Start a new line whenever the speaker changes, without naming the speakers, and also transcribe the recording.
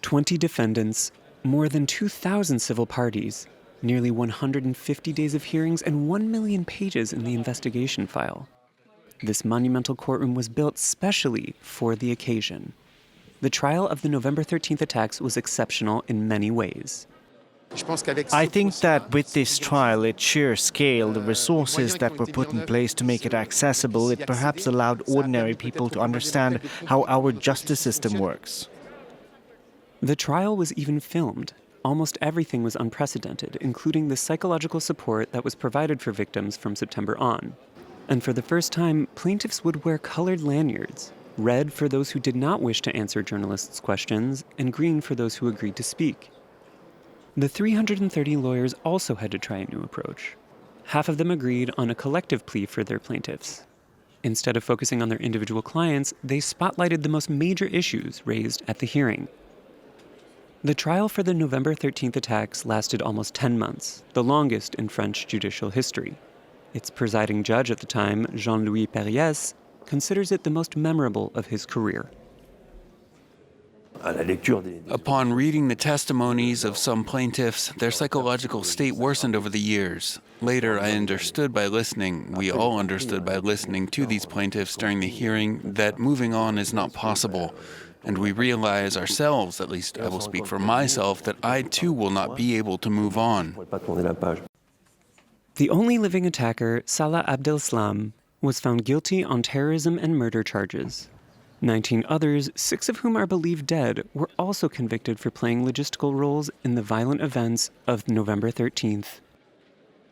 20 defendants, more than 2,000 civil parties, nearly 150 days of hearings, and 1 million pages in the investigation file. This monumental courtroom was built specially for the occasion. The trial of the November 13th attacks was exceptional in many ways.
I think that with this trial, its sheer scale, the resources that were put in place to make it accessible, it perhaps allowed ordinary people to understand how our justice system works.
The trial was even filmed. Almost everything was unprecedented, including the psychological support that was provided for victims from September on. And for the first time, plaintiffs would wear colored lanyards, red for those who did not wish to answer journalists' questions, and green for those who agreed to speak. The 330 lawyers also had to try a new approach. Half of them agreed on a collective plea for their plaintiffs. Instead of focusing on their individual clients, they spotlighted the most major issues raised at the hearing. The trial for the November 13th attacks lasted almost 10 months, the longest in French judicial history. Its presiding judge at the time, Jean-Louis Perriès, considers it the most memorable of his career.
Upon reading the testimonies of some plaintiffs, their psychological state worsened over the years. Later, I understood by listening, we all understood by listening to these plaintiffs during the hearing, that moving on is not possible. And we realize ourselves, at least I will speak for myself, that I too will not be able to move on.
The only living attacker, Salah Abdeslam, was found guilty on terrorism and murder charges. 19 others, 6 of whom are believed dead, were also convicted for playing logistical roles in the violent events of November 13th.